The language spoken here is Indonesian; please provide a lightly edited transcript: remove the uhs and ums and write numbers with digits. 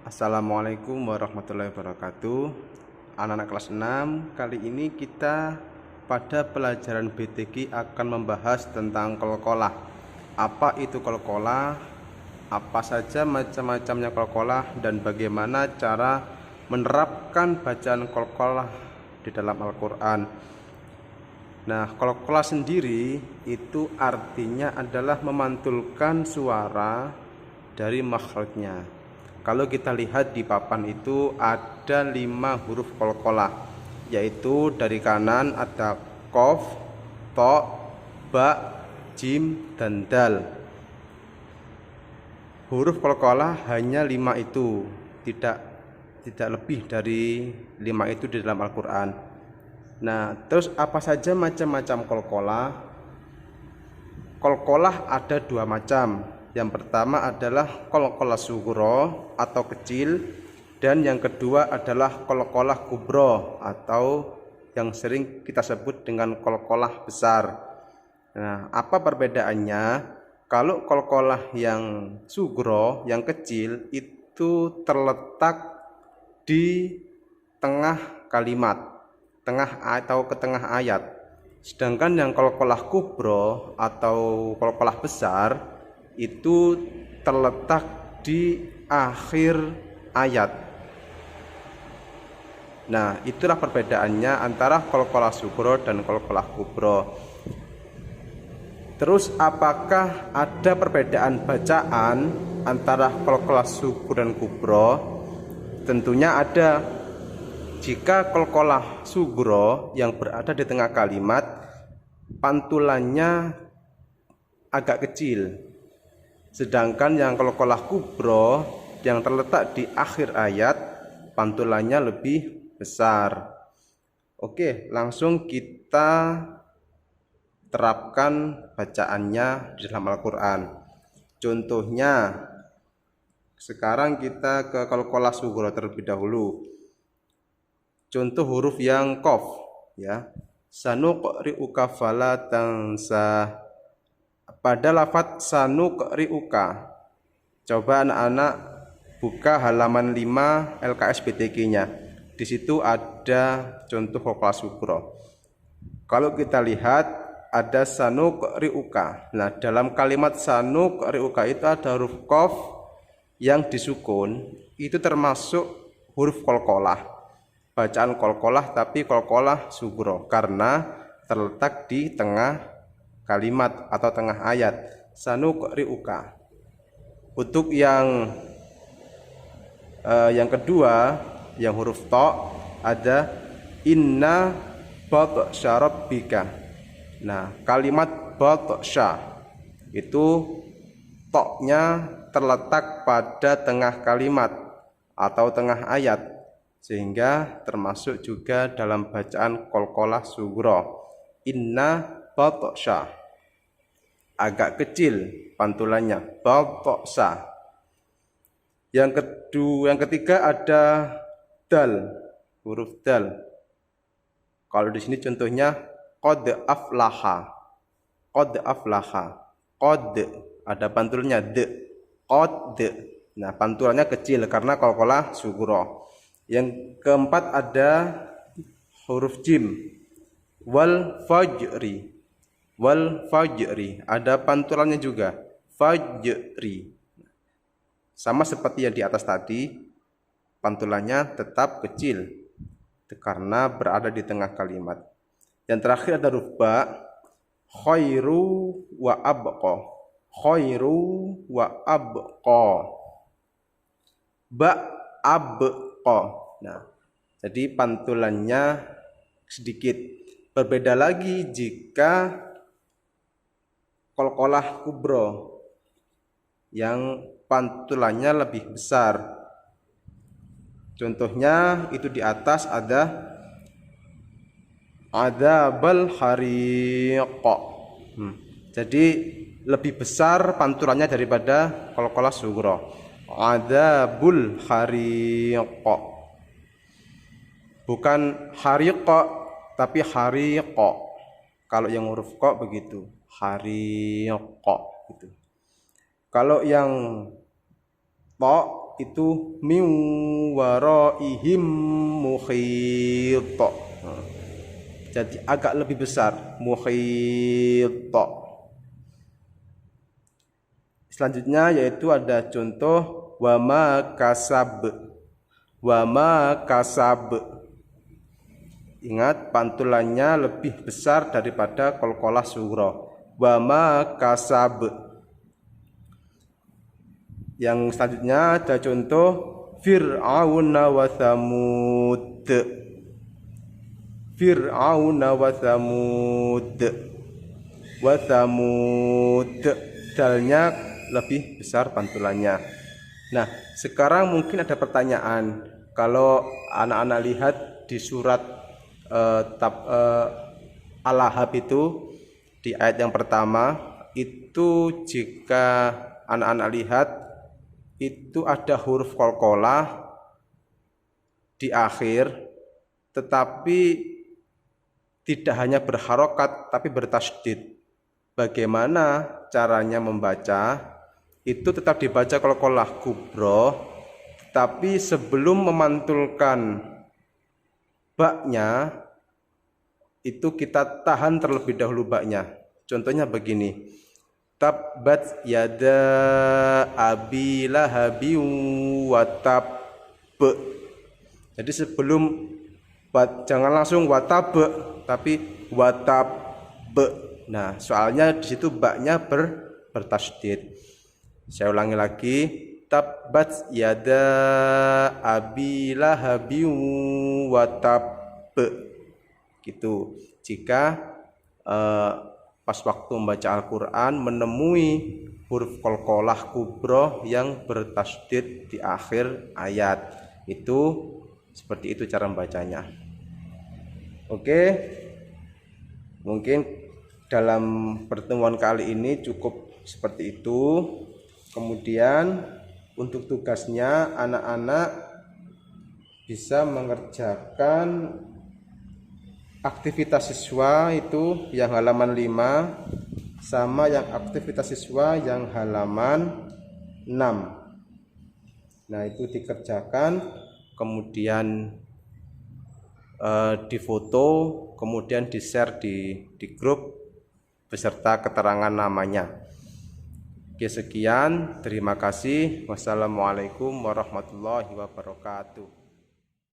Assalamualaikum warahmatullahi wabarakatuh. Anak-anak kelas 6, kali ini kita pada pelajaran BTG akan membahas tentang qalqalah. Apa itu qalqalah? Apa saja macam-macamnya qalqalah dan bagaimana cara menerapkan bacaan qalqalah di dalam Al-Qur'an. Nah, qalqalah sendiri itu artinya adalah memantulkan suara dari makhrajnya. Kalau kita lihat di papan itu ada 5 huruf qalqalah, yaitu dari kanan ada qaf, ta, ba, jim, dan dal. Huruf qalqalah hanya 5 itu, tidak lebih dari 5 itu di dalam Al-Qur'an. Nah, terus apa saja macam-macam qalqalah? Qalqalah ada 2 macam. Yang pertama adalah qalqalah sughra atau kecil, dan yang kedua adalah qalqalah kubra atau yang sering kita sebut dengan qalqalah besar. Nah, apa perbedaannya? Kalau qalqalah yang sughra, yang kecil, itu terletak di tengah kalimat, tengah atau ke tengah ayat. Sedangkan yang qalqalah kubra atau qalqalah besar itu terletak di akhir ayat. Nah, itulah perbedaannya antara qalqalah sughra dan qalqalah kubra. Terus apakah ada perbedaan bacaan antara qalqalah sughra dan kubra? Tentunya ada. Jika qalqalah sughra yang berada di tengah kalimat, pantulannya agak kecil. Sedangkan yang qalqalah kubra yang terletak di akhir ayat, pantulannya lebih besar. Oke, langsung kita terapkan bacaannya di dalam Al-Qur'an. Contohnya, sekarang kita ke qalqalah sughra terlebih dahulu. Contoh huruf yang qaf, ya. Sanuqri'uka fala tansa. Pada lafaz sanuqri'uka, coba anak-anak buka halaman 5 LKS BTG-nya. Di situ ada contoh qalqalah sughra. Kalau kita lihat ada sanuqri'uka. Nah, dalam kalimat sanuqri'uka itu ada huruf qaf yang disukun, itu termasuk huruf qalqalah. Bacaan qalqalah tapi qalqalah sughra karena terletak di tengah kalimat atau tengah ayat. Sanuqri'uka. Untuk yang kedua, yang huruf ta, ada inna batsya rabbika. Nah, kalimat batsya itu ta-nya terletak pada tengah kalimat atau tengah ayat, sehingga termasuk juga dalam bacaan qalqalah sughra. Inna batsya, agak kecil pantulannya, batsya. Yang ketiga ada dal, huruf dal. Kalau di sini contohnya qad aflaha, qad aflaha, qad ada pantulnya d, qad. Nah, pantulannya kecil karena qalqalah sughra. Yang keempat ada huruf jim, wal fajri. Wal fajri, ada pantulannya juga, fajri. Sama seperti yang di atas tadi, pantulannya tetap kecil karena berada di tengah kalimat. Yang terakhir ada huruf ba, khairu wa abqa. Khairu wa abqa. Ba, abqa. Nah, jadi pantulannya sedikit. Berbeda lagi jika qalqalah kubra yang pantulannya lebih besar. Contohnya itu di atas ada adzabal hariq. Jadi lebih besar pantulannya daripada qalqalah sughra. Adzabul hariq. Bukan hariq tapi hariq. Kalau yang huruf qa begitu, hariq gitu. Kalau yang ta itu min waraihim muhit. Jadi agak lebih besar, muhit. Selanjutnya yaitu ada contoh wama kasab. Wama kasab. Ingat pantulannya lebih besar daripada qalqalah sughra. Wama kasab. Yang selanjutnya ada contoh Fir'aun wa Thamud. Fir'aun wa Thamud. Wa Thamud. Dalnya lebih besar pantulannya. Nah, sekarang mungkin ada pertanyaan. Kalau anak-anak lihat di surat Al-Ahzab itu di ayat yang pertama itu, jika anak-anak lihat itu ada huruf qalqalah di akhir, tetapi tidak hanya berharokat tapi bertasydid. Bagaimana caranya membaca? Itu tetap dibaca qalqalah kubro, tapi sebelum memantulkan baknya itu kita tahan terlebih dahulu baknya. Contohnya begini, tabbat yada abi lahabi wa tab. Jadi sebelum jangan langsung watab, tapi watab. Nah, soalnya di situ baknya bertasydid. Saya ulangi lagi, tabbat yada abi lahabi wa tab. Gitu. Jika pas waktu membaca Al-Quran menemui huruf qalqalah kubro yang bertasydid di akhir ayat, itu seperti itu cara membacanya. Oke, mungkin dalam pertemuan kali ini cukup seperti itu. Kemudian untuk tugasnya anak-anak bisa mengerjakan aktivitas siswa itu yang halaman 5 sama yang aktivitas siswa yang halaman 6. Nah, itu dikerjakan, kemudian difoto, kemudian di-share di grup beserta keterangan namanya. Oke, sekian, terima kasih. Wassalamualaikum warahmatullahi wabarakatuh.